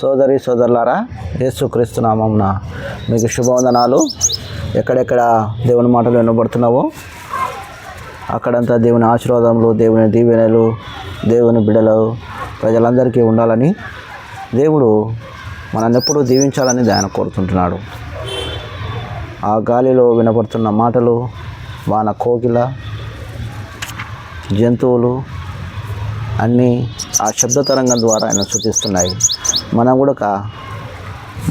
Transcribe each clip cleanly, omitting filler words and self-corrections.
సోదరి సోదరులారా, యేసుక్రీస్తు నామమున మీకు శుభవందనాలు. ఎక్కడెక్కడ దేవుని మాటలు వినబడుతున్నావో అక్కడంతా దేవుని ఆశీర్వాదములు, దేవుని దీవెనలు, దేవుని బిడ్డలు ప్రజలందరికీ ఉండాలని దేవుడు మనల్ని ఎప్పుడూ దీవించాలని ఆయన కోరుతుంటున్నాడు. ఆ గాలిలో వినబడుతున్న మాటలు, వాన కోకిల, జంతువులు అన్నీ ఆ శబ్ద తరంగం ద్వారా ఆయన స్తుతిస్తున్నాయి. మనం కూడా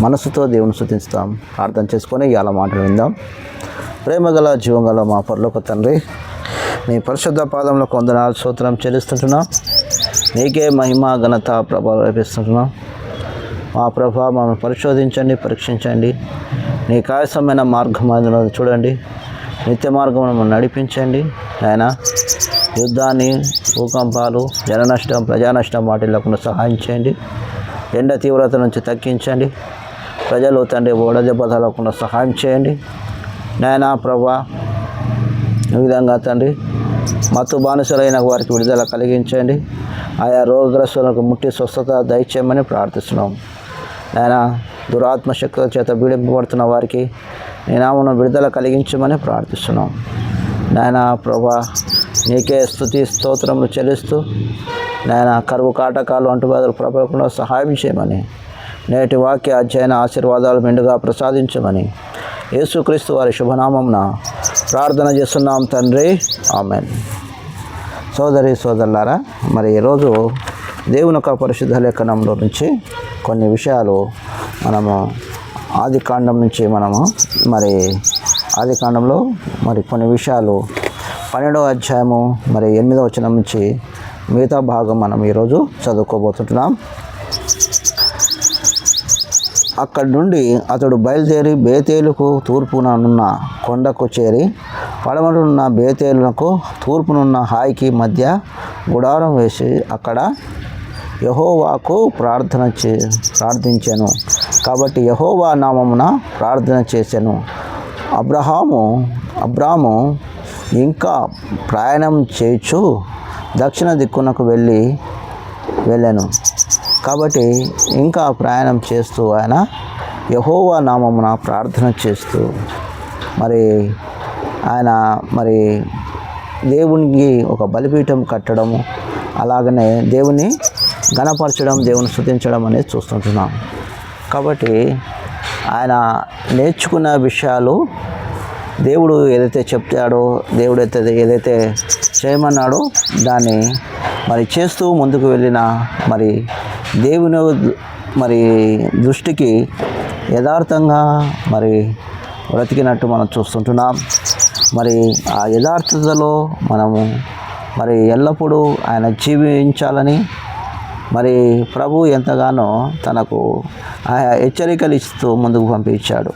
మనసుతో దేవుని స్తుతిస్తాం. ప్రార్థన చేసుకొని ఇవాళ మాటలు విందాం. ప్రేమగల జీవంగల మా పరలోక తండ్రి, నీ పరిశుద్ధ పాదంలో వందనాలు స్తోత్రం చెల్లిస్తుంటున్నాం. నీకే మహిమ ఘనత ప్రభావం అర్పిస్తుంటున్నాం. మా ప్రభా మమ్మల్ని పరిశోధించండి, పరీక్షించండి. నీ కాయసమైన మార్గం చూడండి. నిత్య మార్గం నడిపించండి. ఆయన యుద్ధాన్ని, భూకంపాలు, జన నష్టం, ప్రజా నష్టం వాటి లేకుండా సహాయం చేయండి. ఎండ తీవ్రత నుంచి తగ్గించండి. ప్రజలు తండ్రి ఓడదెబ్బ తగలకుండా సహాయం చేయండి. నాయనా ప్రభా, ఈ విధంగా తండ్రి మత్తు బానిసలైన వారికి విడుదల కలిగించండి. ఆయా రోగగ్రస్తులకు ముట్టి స్వస్థత దయచేయమని ప్రార్థిస్తున్నాం. నాయనా దురాత్మ శక్తుల చేత పీడింపబడుతున్న వారికి నీ నామమున విడుదల కలిగించమని ప్రార్థిస్తున్నాం. నాయనా ప్రభా, నీకే స్తుతి స్తోత్రములు చెల్లిస్తూ నాయన కరువు కాటకాలు అంటువ్యాధులు ప్రబలకుండా సహాయం చేయమని, నేటి వాక్య అధ్యయన ఆశీర్వాదాలు మెండుగా ప్రసాదించమని యేసుక్రీస్తు వారి శుభనామమున ప్రార్థన చేస్తున్నాం తండ్రి, ఆమెన్. సోదరి సోదరులారా, మరి ఈరోజు దేవుని యొక్క పరిశుద్ధ లేఖనంలో నుంచి కొన్ని విషయాలు మనము ఆదికాండం నుంచి ఆదికాండంలో కొన్ని విషయాలు 12వ అధ్యాయము 8వ వచనం నుంచి మిగతా భాగం మనం ఈరోజు చదువుకోబోతుంటున్నాం. అక్కడి నుండి అతడు బయలుదేరి బేతేలుకు తూర్పునున్న కొండకు చేరి పడమటున్న బేతేలునకు తూర్పునున్న హాయికి మధ్య గుడారం వేసి అక్కడ యెహోవాకు ప్రార్థించెను. కాబట్టి యెహోవా నామమున ప్రార్థన చేసెను. అబ్రాము ఇంకా ప్రయాణం చేయుచు దక్షిణ దిక్కునకు వెళ్ళాను. కాబట్టి ఇంకా ప్రయాణం చేస్తూ ఆయన యెహోవా నామమున ప్రార్థన చేస్తూ ఆయన దేవునికి ఒక బలిపీఠం కట్టడము, అలాగనే దేవుని ఘనపరచడం, దేవుని స్తుతించడం అనేది చూస్తుంటున్నాం. కాబట్టి ఆయన నేర్చుకున్న విషయాలు దేవుడు ఏదైతే చెప్తాడో, దేవుడు ఏదైతే చేయమన్నాడో దాన్ని చేస్తూ ముందుకు వెళ్ళిన దేవుని దృష్టికి యథార్థంగా బ్రతికినట్టు మనం చూస్తుంటున్నాం. ఆ యథార్థతలో మనము ఎల్లప్పుడూ ఆయన జీవించాలని ప్రభు ఎంతగానో తనకు హెచ్చరికలు ఇస్తూ ముందుకు పంపించాడు.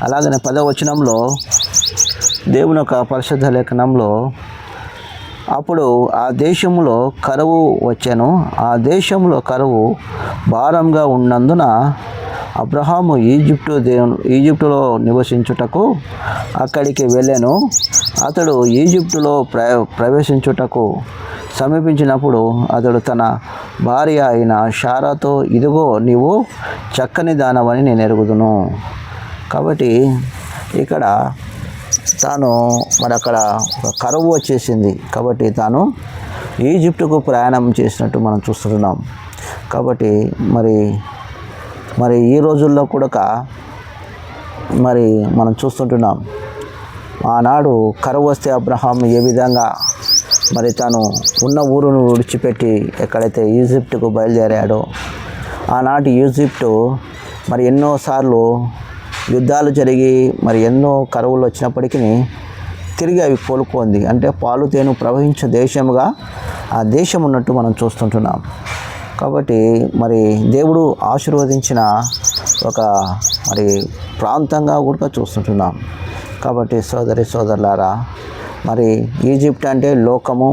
అలాగనే 10వ వచనంలో దేవుని యొక్క పరిశుద్ధ లేఖనంలో అప్పుడు ఆ దేశంలో కరువు వచ్చెను. ఆ దేశంలో కరువు భారంగా ఉన్నందున అబ్రహాము ఈజిప్టులో నివసించుటకు అక్కడికి వెళ్ళాను. అతడు ఈజిప్టులో ప్రవేశించుటకు సమీపించినప్పుడు అతడు తన భార్య అయిన శారాతో, ఇదిగో నీవు చక్కని దానవని నేను ఎరుగుదును. కాబట్టి ఇక్కడ తాను అక్కడ కరువు వచ్చేసింది. కాబట్టి తాను ఈజిప్టుకు ప్రయాణం చేసినట్టు మనం చూస్తున్నాం. కాబట్టి ఈ రోజుల్లో కూడా మనం చూస్తుంటున్నాం. ఆనాడు కరువు వస్తే అబ్రహాం ఏ విధంగా తాను ఉన్న ఊరును విడిచిపెట్టి ఎక్కడైతే ఈజిప్టుకు బయలుదేరాడో, ఆనాటి ఈజిప్టు ఎన్నోసార్లు యుద్ధాలు జరిగి ఎన్నో కరువులు వచ్చినప్పటికీ తిరిగి అవి కోలుకుంది. అంటే పాలు తేనె ప్రవహించే దేశముగా ఆ దేశం ఉన్నట్టు మనం చూస్తుంటున్నాం. కాబట్టి దేవుడు ఆశీర్వదించిన ఒక ప్రాంతంగా కూడా చూస్తుంటున్నాం. కాబట్టి సోదరి సోదరులారా, ఈజిప్ట్ అంటే లోకము,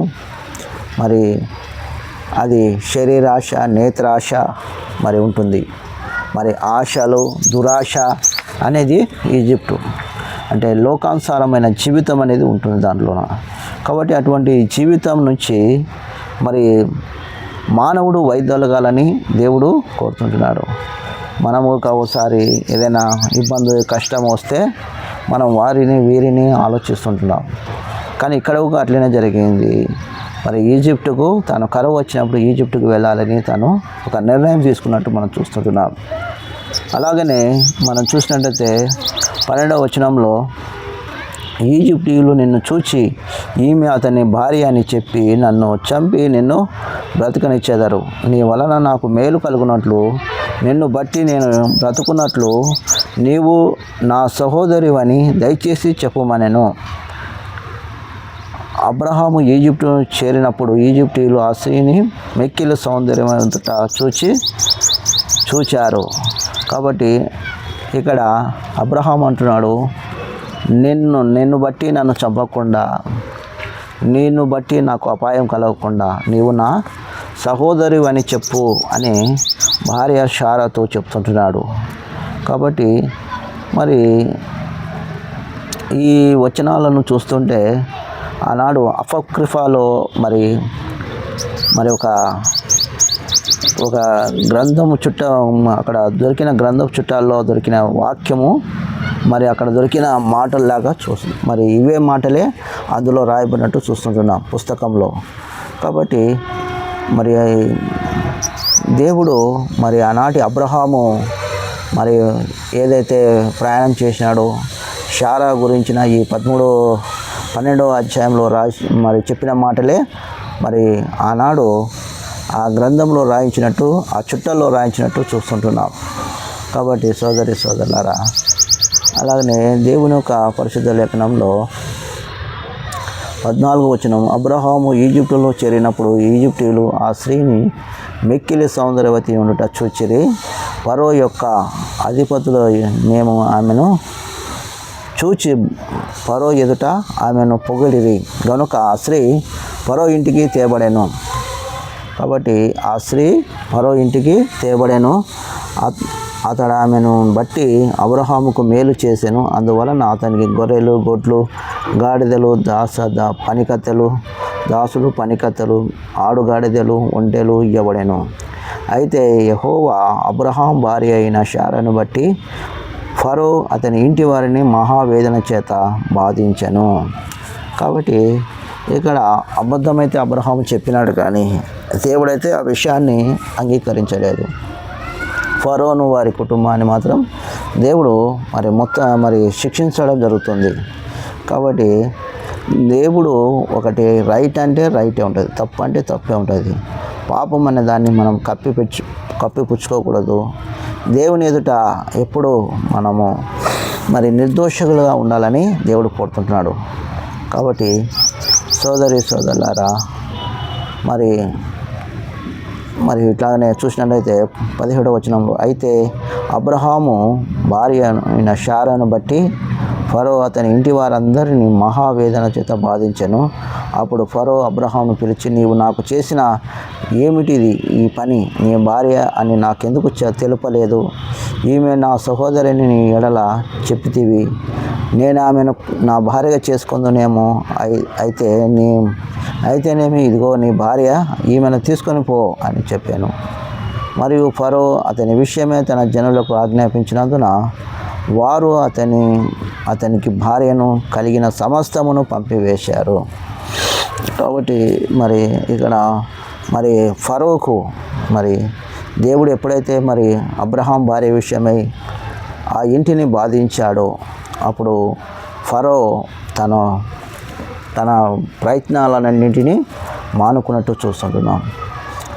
అది శరీరాశ, నేత్రాశ ఉంటుంది. ఆశలు, దురాశ అనేది ఈజిప్టు. అంటే లోకానుసారమైన జీవితం అనేది ఉంటుంది దాంట్లో. కాబట్టి అటువంటి జీవితం నుంచి మానవుడు వైదొలగాలని దేవుడు కోరుతుంటున్నాడు. మనము ఒకసారి ఏదైనా ఇబ్బంది కష్టం వస్తే మనం వారిని వీరిని ఆలోచిస్తుంటున్నాం. కానీ ఇక్కడ అట్లనే జరిగింది. మరి ఈజిప్టుకు తను కరువు వచ్చినప్పుడు ఈజిప్టుకు వెళ్ళాలని తను ఒక నిర్ణయం తీసుకున్నట్టు మనం చూస్తుంటున్నాం. అలాగనే మనం చూసినట్టయితే 12వ వచనంలో ఈజిప్టీయులు నిన్ను చూచి ఈమె అతని భార్య అని చెప్పి నన్ను చంపి నిన్ను బ్రతకనిచ్చేదరు. నీ వలన నాకు మేలు కలుగునట్లు నిన్ను బట్టి నేను బ్రతుకున్నట్లు నీవు నా సహోదరివని దయచేసి చెప్పుమనెను. అబ్రహాము ఈజిప్టు చేరినప్పుడు ఈజిప్టీయులు ఆ స్త్రీని మిక్కిలి సౌందర్యవంతుట చూచారు. కాబట్టి ఇక్కడ అబ్రహాం అంటున్నాడు, నిన్ను బట్టి నన్ను చంపకుండా, నిన్ను బట్టి నాకు అపాయం కలగకుండా నీవు నా సహోదరి అని చెప్పు అని భార్య శారాతో చెప్తుంటున్నాడు. కాబట్టి మరి ఈ వచనాలను చూస్తుంటే ఆనాడు అపక్రిఫాలో మరి ఒక గ్రంథము అక్కడ దొరికిన గ్రంథపు చుట్టాల్లో దొరికిన వాక్యము మరి అక్కడ దొరికిన మాటల్లాగా చూస్తుంది. మరి ఇవే మాటలే అందులో రాయబడినట్టు చూస్తుంటున్నాం పుస్తకంలో. కాబట్టి మరి దేవుడు మరి ఆనాటి అబ్రహాము మరి ఏదైతే ప్రయాణం చేసినాడో శారా గురించిన ఈ 12వ అధ్యాయంలో మరి చెప్పిన మాటలే మరి ఆనాడు ఆ గ్రంథంలో రాయించినట్టు, ఆ చుట్టల్లో రాయించినట్టు చూస్తుంటున్నాం. కాబట్టి సోదరి సోదరులారా, అలాగనే దేవుని యొక్క పరిశుద్ధ లేఖనంలో 14వ వచనం, అబ్రహాము ఈజిప్టులో చేరినప్పుడు ఈజిప్టీయులు ఆ స్త్రీని మిక్కిలి సౌందర్యవతి ఉండుట చూచిరి. ఫరో యొక్క అధిపతులు మేము ఆమెను చూచి ఫరో ఎదుట ఆమెను పొగిడిరి గనుక ఆ స్త్రీ ఫరో ఇంటికి తేబడెను. కాబట్టి ఆ స్త్రీ ఫరో ఇంటికి తేబడెను. అతడు ఆమెను బట్టి అబ్రహాముకు మేలు చేసెను. అందువలన అతనికి గొర్రెలు, గొడ్లు, గాడిదలు, దాసులు పనికత్తెలు, ఆడుగాడిదలు, ఒంటెలు ఇవ్వబడెను. అయితే యెహోవా అబ్రహాం భార్య అయిన శారాను బట్టి ఫరో అతని ఇంటి వారిని మహావేదన చేత బాధించెను. కాబట్టి ఇక్కడ అబద్ధమైతే అబ్రహాము చెప్పినాడు, కానీ దేవుడైతే ఆ విషయాన్ని అంగీకరించలేదు. ఫరోను వారి కుటుంబాన్ని మాత్రం దేవుడు మరి శిక్షించడం జరుగుతుంది. కాబట్టి దేవుడు ఒకటి రైట్ అంటే రైటే ఉంటుంది, తప్పు అంటే తప్పే ఉంటుంది. పాపం అనే దాన్ని మనం కప్పిపుచ్చుకోకూడదు. దేవుని ఎదుట ఎప్పుడూ మనము మరి నిర్దోషులుగా ఉండాలని దేవుడు కోరుకుంటున్నాడు. కాబట్టి సోదరి సోదరులారా, మరి ఇట్లాగనే చూసినట్లయితే 17వ వచనంలో, అయితే అబ్రహాము భార్య అయిన శారాను బట్టి ఫరో అతని ఇంటి వారందరినీ మహావేదన చేత బాధించెను. అప్పుడు ఫరో అబ్రహామును పిలిచి, నీవు నాకు చేసిన ఏమిటిది ఈ పని? నీ భార్య అని నాకెందుకు తెలుపలేదు? ఈమె నా సహోదరిని నీ ఎడల చెప్పితివి. నేను ఆమెను నా భార్యగా చేసుకుందునేమో. అయితేనేమి ఇదిగో నీ భార్య, ఈమెను తీసుకొని పో అని చెప్పాను. మరియు ఫరో అతని విషయమే తన జనులకు ఆజ్ఞాపించినందున వారు అతనికి భార్యను కలిగిన సమస్తమును పంపివేశారు. కాబట్టి మరి ఇక్కడ మరి ఫరోకు మరి దేవుడు ఎప్పుడైతే మరి అబ్రహాం భార్య విషయమై ఆ ఇంటిని బాధించాడో అప్పుడు ఫరో తన ప్రయత్నాలన్నింటినీ మానుకున్నట్టు చూస్తుంటున్నాం.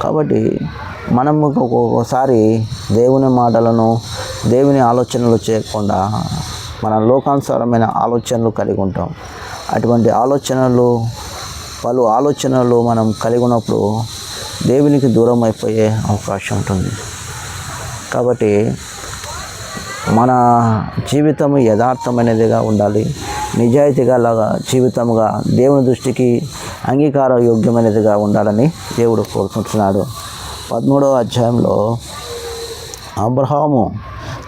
కాబట్టి మనము ఒక్కొక్కసారి దేవుని మాటలను, దేవుని ఆలోచనలు చేయకుండా మన లోకానుసారమైన ఆలోచనలు కలిగి ఉంటాం. అటువంటి పలు ఆలోచనలు మనం కలిగి ఉన్నప్పుడు దేవునికి దూరం అయిపోయే అవకాశం ఉంటుంది. కాబట్టి మన జీవితం యథార్థమైనదిగా ఉండాలి, నిజాయితీగా జీవితముగా దేవుని దృష్టికి అంగీకార యోగ్యమైనదిగా ఉండాలని దేవుడు కోరుకుంటున్నాడు. 13వ అధ్యాయంలో అబ్రహాము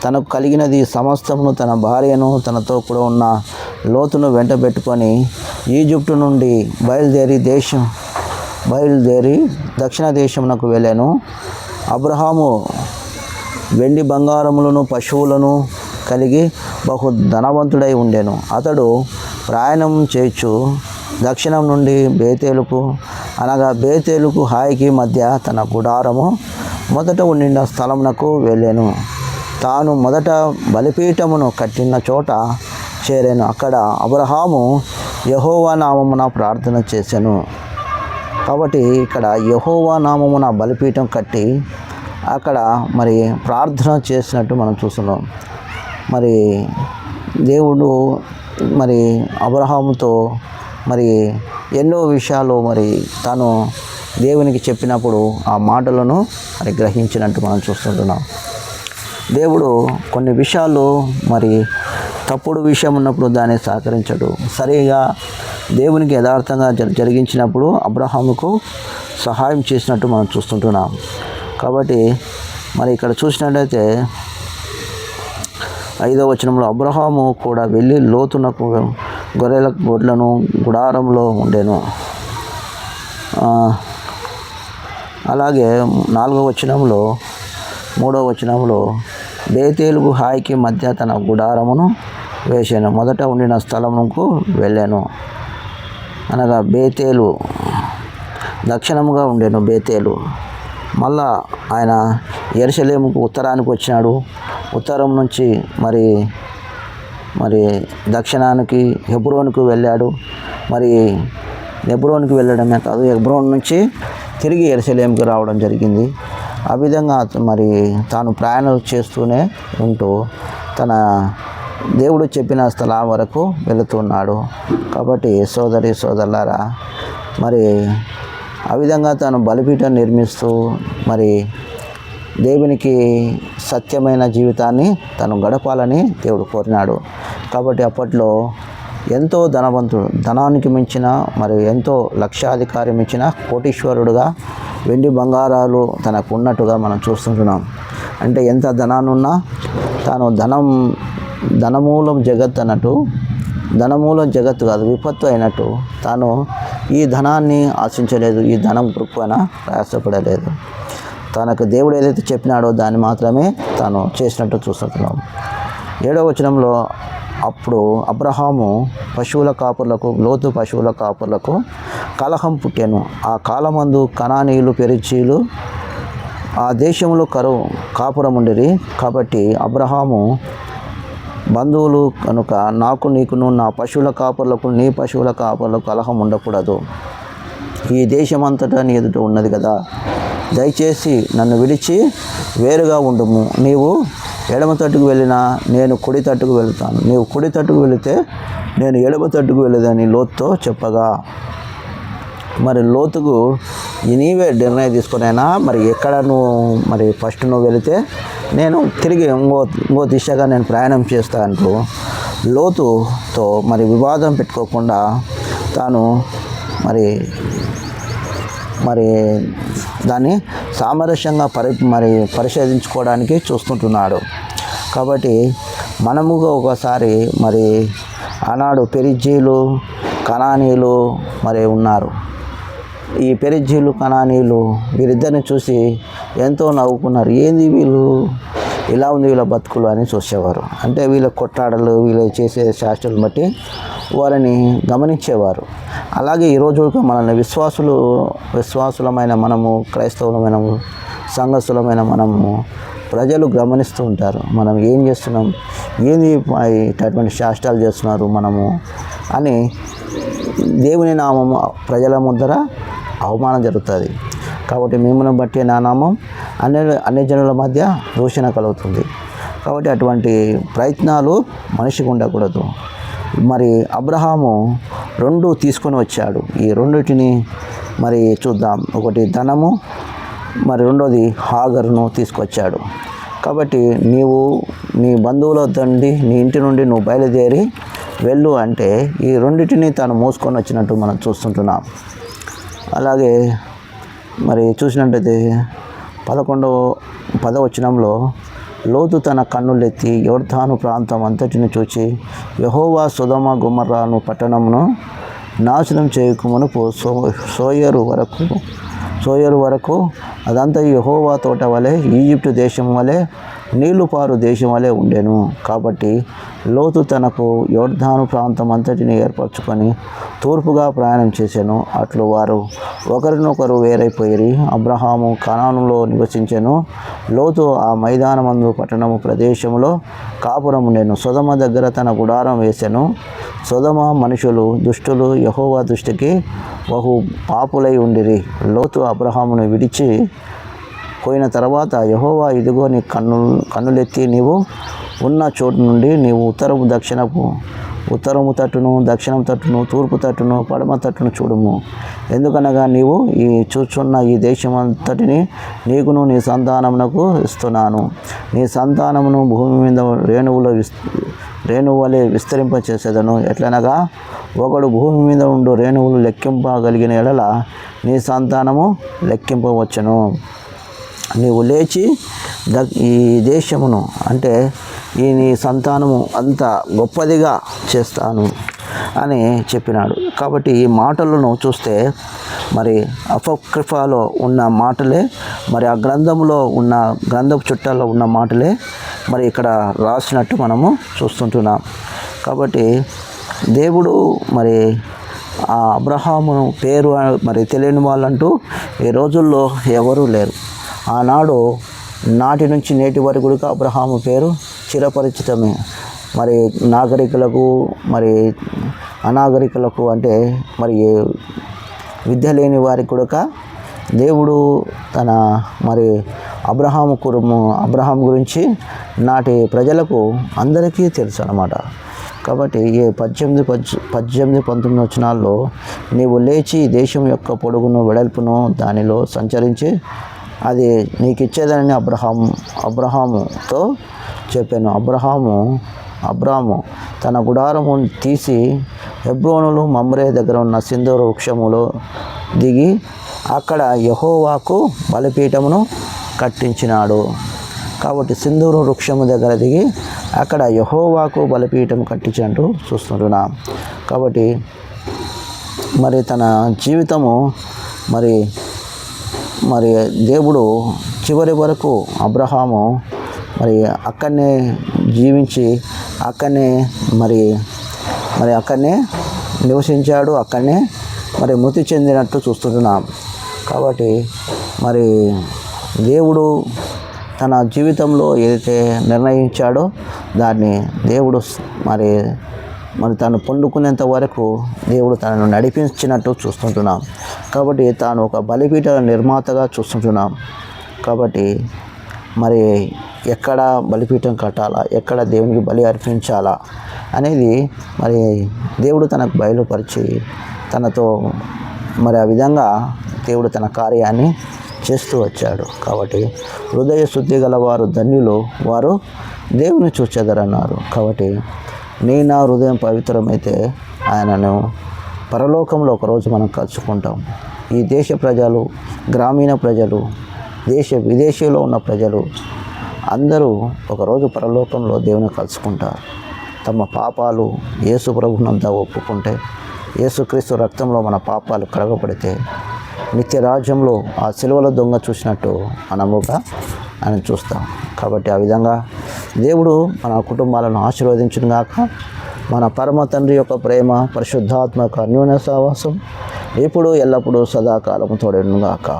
తనకు కలిగినది సమస్తమును, తన భార్యను, తనతో కూడా ఉన్న లోతును వెంటబెట్టుకొని ఈజిప్టు నుండి బయలుదేరి బయలుదేరి దక్షిణ దేశమునకు వెళ్ళాను. అబ్రహాము వెండి బంగారములను పశువులను కలిగి బహు ధనవంతుడై ఉండెను. అతడు ప్రయాణం చేయొచ్చు దక్షిణం నుండి బేతేలుకు అనగా బేతేలుకు హాయికి మధ్య తన గుడారము మొదట ఉండిన స్థలమునకు వెళ్ళాను. తాను మొదట బలిపీఠమును కట్టిన చోట చేరాను. అక్కడ అబ్రహాము యెహోవా నామమున ప్రార్థన చేశాను. కాబట్టి ఇక్కడ యెహోవా నామమున బలిపీఠం కట్టి అక్కడ మరి ప్రార్థన చేసినట్టు మనం చూస్తున్నాం. మరి దేవుడు మరి అబ్రహాముతో మరి ఎన్నో విషయాలు మరి తాను దేవునికి చెప్పినప్పుడు ఆ మాటలను మరి గ్రహించినట్టు మనం చూస్తుంటున్నాం. దేవుడు కొన్ని విషయాలు మరి తప్పుడు విషయం ఉన్నప్పుడు దాన్ని సహకరించడు. సరిగా దేవునికి యథార్థంగా జరిగించినప్పుడు అబ్రహాముకు సహాయం చేసినట్టు మనం చూస్తుంటున్నాం. కాబట్టి మరి ఇక్కడ చూసినట్లయితే 5వ వచనంలో అబ్రహాము కూడా వెళ్ళి లోతునకు గొర్రెల గొడ్లను గుడారంలో ఉండెను. అలాగే 4వ వచనంలో 3వ వచనంలో బేతేలుకు హాయికి మధ్య తన గుడారమును వేసాను. మొదట ఉండిన స్థలమునకు వెళ్ళాను. అనగా బేతేలు దక్షిణముగా ఉండెను బేతేలు. మళ్ళా ఆయన యెరూషలేముకు ఉత్తరానికి వచ్చినాడు. ఉత్తరం నుంచి మరి దక్షిణానికి హెబ్రోనుకు వెళ్ళాడు. మరి హెబ్రోనుకు వెళ్ళడమే కాదు, హెబ్రోన్ నుంచి తిరిగి యెరూషలేముకు రావడం జరిగింది. ఆ విధంగా మరి తాను ప్రయాణాలు చేస్తూనే ఉంటూ తన దేవుడు చెప్పిన స్థలం వరకు వెళుతున్నాడు. కాబట్టి సోదరులారా మరి ఆ విధంగా తాను బలిపీఠం నిర్మిస్తూ మరి దేవునికి సత్యమైన జీవితాన్ని తను గడపాలని దేవుడు కోరినాడు. కాబట్టి అప్పట్లో ఎంతో ధనవంతుడు, ధనానికి మించిన మరి ఎంతో లక్షాధికారం ఇచ్చిన కోటీశ్వరుడుగా వెండి బంగారాలు తనకు ఉన్నట్టుగా మనం చూస్తుంటున్నాం. అంటే ఎంత ధనాన్నున్నా తాను ధనమూలం జగత్ అన్నట్టు, ధనమూలం జగత్తు కాదు విపత్తు అయినట్టు తాను ఈ ధనాన్ని ఆశించలేదు, ఈ ధనం కృపణ ప్రయాసపడలేదు. తనకు దేవుడు ఏదైతే చెప్పినాడో దాన్ని మాత్రమే తాను చేసినట్టు చూస్తున్నాం. 7వ వచనంలో అప్పుడు అబ్రహాము లోతు పశువుల కాపుర్లకు కలహం పుట్టాను. ఆ కాలమందు కనానీయులు పెరిచీలు ఆ దేశంలో కాపురం ఉండిరి. కాబట్టి అబ్రహాము బంధువులు కనుక నాకు నీకును నా పశువుల కాపుర్లకు నీ పశువుల కాపుర్లకు కలహం ఉండకూడదు. ఈ దేశమంతటా నీ ఎదుట ఉన్నది కదా, దయచేసి నన్ను విడిచి వేరుగా ఉండుము. నీవు ఎడమ తట్టుకు వెళ్ళినా నేను కుడి తట్టుకు వెళుతాను, నీవు కుడి తట్టుకు వెళితే నేను ఎడమ తట్టుకు వెళ్ళదని లోతుతో చెప్పగా, మరి లోతుకు నీవే నిర్ణయం తీసుకునైనా మరి ఎక్కడ నువ్వు మరి ఫస్ట్ నువ్వు వెళితే నేను తిరిగి ఇంకో దిశగా నేను ప్రయాణం చేస్తాను. లోతుతో మరి వివాదం పెట్టుకోకుండా తాను మరి దాన్ని సామరస్యంగా పరిశోధించుకోవడానికి చూస్తుంటున్నాడు. కాబట్టి మనముగా ఒకసారి మరి ఆనాడు పెరిజ్జీలు కనానీయులు మరి ఉన్నారు. ఈ పెరిజ్జీలు కనానీయులు వీరిద్దరిని చూసి ఎంతో నవ్వుకున్నారు. ఏంది వీళ్ళు ఇలా ఉంది వీళ్ళ బతుకులు అని చూసేవారు. అంటే వీళ్ళ కొట్లాడలు వీళ్ళు చేసే శాస్త్రాలను బట్టి వారిని గమనించేవారు. అలాగే ఈరోజు మనల్ని విశ్వాసులమైన మనము, క్రైస్తవులమైన సంఘస్థులమైన మనము ప్రజలు గమనిస్తూ ఉంటారు. మనం ఏం చేస్తున్నాం, ఏంది ఇటువంటి శాస్త్రాలు చేస్తున్నారు మనము అని దేవుని నామము ప్రజల ముందర అవమానం జరుగుతుంది. కాబట్టి మిమ్మల్ని బట్టి నా నామం అన్ని జనుల మధ్య దూషణ కలుగుతుంది. కాబట్టి అటువంటి ప్రయత్నాలు మనిషికి ఉండకూడదు. మరి అబ్రహాము 2 తీసుకొని వచ్చాడు. ఈ రెండిటిని మరి చూద్దాం. ఒకటి ధనము, మరి రెండోది హాగరును తీసుకొచ్చాడు. కాబట్టి నీవు నీ బంధువుల తండ్రి నీ ఇంటి నుండి నువ్వు బయలుదేరి వెళ్ళు అంటే ఈ రెండింటిని తాను మోసుకొని వచ్చినట్టు మనం చూస్తుంటున్నాం. అలాగే మరి చూసినట్టయితే 10వ వచనంలో లోతు తన కన్నులెత్తి యొర్దాను ప్రాంతం అంతటిని చూచి యెహోవా సొదొమ గొమొర్రాను పట్టణమును నాశనం చేయకమునుపు సోయరు వరకు అదంతా యెహోవా తోట వలె, ఈజిప్టు దేశం వలె, నీళ్లు పారు దేశం వలె ఉండెను. కాబట్టి లోతు తనకు యొర్దాను ప్రాంతం అంతటిని ఏర్పరచుకొని తూర్పుగా ప్రయాణం చేశాను. అట్లు వారు ఒకరినొకరు వేరైపోయి అబ్రహాము కనానులో నివసించెను. లోతు ఆ మైదానమందు పట్టణము ప్రదేశంలో కాపురం ఉండెను. సొదొమ దగ్గర తన గుడారం వేసెను. సొదొమ మనుషులు దుష్టులు, యెహోవా దృష్టికి బహు పాపులై ఉండిరి. లోతు అబ్రహామును విడిచి పోయిన తర్వాత, యెహోవా ఇదిగో నీ కన్నులెత్తి నీవు ఉన్న చోటు నుండి నీవు ఉత్తరము తట్టును, దక్షిణం తట్టును, తూర్పు తట్టును, పడమ తట్టును చూడుము. ఎందుకనగా నీవు చూచున్న ఈ దేశమంతటిని నీకును నీ సంతానమునకు ఇస్తున్నాను. నీ సంతానమును భూమి మీద రేణువులే విస్తరింపచేసేదను. ఎట్లనగా ఒకడు భూమి మీద ఉండు రేణువులు లెక్కింపగలిగిన ఎడల నీ సంతానము లెక్కింపవచ్చును. నీవు లేచి ఈ దేశమును, అంటే ఈ నీ సంతానము అంత గొప్పదిగా చేస్తాను అని చెప్పినాడు. కాబట్టి ఈ మాటలను చూస్తే మరి అపొక్రిఫాలో ఉన్న మాటలే, మరి ఆ గ్రంథపు చుట్టాల్లో ఉన్న మాటలే మరి ఇక్కడ రాసినట్టు మనము చూస్తుంటున్నాం. కాబట్టి దేవుడు మరి ఆ అబ్రహాము పేరు మరి తెలియని వాళ్ళంటూ ఈ రోజుల్లో ఎవరూ లేరు. ఆనాడు నాటి నుంచి నేటి వరకు కూడా అబ్రహాము పేరు చిరపరిచితమే. మరి నాగరికులకు, మరి అనాగరికులకు, అంటే మరి విద్య లేని వారికి కూడా దేవుడు తన మరి అబ్రహాం గురించి నాటి ప్రజలకు అందరికీ తెలుసు అన్నమాట. కాబట్టి ఈ 18-19 వచనాల్లో నీవు లేచి దేశం యొక్క పొడుగును వెడల్పును దానిలో సంచరించి అది నీకు ఇచ్చేదని అబ్రహాముతో చెప్పాను. అబ్రాము తన గుడారము తీసి హెబ్రోనులు మమ్రే దగ్గర ఉన్న సింధూర వృక్షములో దిగి అక్కడ యెహోవాకు బలిపీఠమును కట్టించినాడు. కాబట్టి సింధూర వృక్షము దగ్గర దిగి అక్కడ యెహోవాకు బలిపీఠం కట్టించినట్టు చూస్తుంటున్నాం. కాబట్టి మరి తన జీవితము మరి దేవుడు చివరి వరకు అబ్రహాము మరి అక్కడనే జీవించి అక్కడనే మరి అక్కడనే నివసించాడు, అక్కడనే మరి మృతి చెందినట్టు చూస్తుంటున్నాం. కాబట్టి మరి దేవుడు తన జీవితంలో ఏదైతే నిర్ణయించాడో దాన్ని దేవుడు మరి తను పొందుకునేంత వరకు దేవుడు తనను నడిపించినట్టు చూస్తుంటున్నాం. కాబట్టి తాను ఒక బలిపీఠ నిర్మాతగా చూస్తుంటున్నాం. కాబట్టి మరి ఎక్కడ బలిపీఠం కట్టాలా, ఎక్కడ దేవునికి బలి అర్పించాలా అనేది మరి దేవుడు తనకు బయలుపరిచి తనతో మరి ఆ విధంగా దేవుడు తన కార్యాన్ని చేస్తూ వచ్చాడు. కాబట్టి హృదయ శుద్ధి గలవారు ధన్యులు, వారు దేవుని చూచెదరన్నారు. కాబట్టి నా హృదయం పవిత్రమైతే ఆయనను పరలోకంలో ఒకరోజు మనం కలుసుకుంటాం. ఈ దేశ ప్రజలు, గ్రామీణ ప్రజలు, విదేశీలో ఉన్న ప్రజలు అందరూ ఒకరోజు పరలోకంలో దేవుని కలుసుకుంటారు. తమ పాపాలు యేసు ప్రభునంతా ఒప్పుకుంటే, యేసుక్రీస్తు రక్తంలో మన పాపాలు కడగబడితే నిత్య రాజ్యంలో ఆ సిలువలో దొంగ చూసినట్టు మనముగా ఆయన చూస్తాం. కాబట్టి ఆ విధంగా దేవుడు మన కుటుంబాలను ఆశీర్వదించును గాక. మన పరమ తండ్రి యొక్క ప్రేమ, పరిశుద్ధాత్మ యొక్క అన్యోన్య సహవాసం ఇప్పుడు ఎల్లప్పుడూ సదాకాలము తోడేను గాక.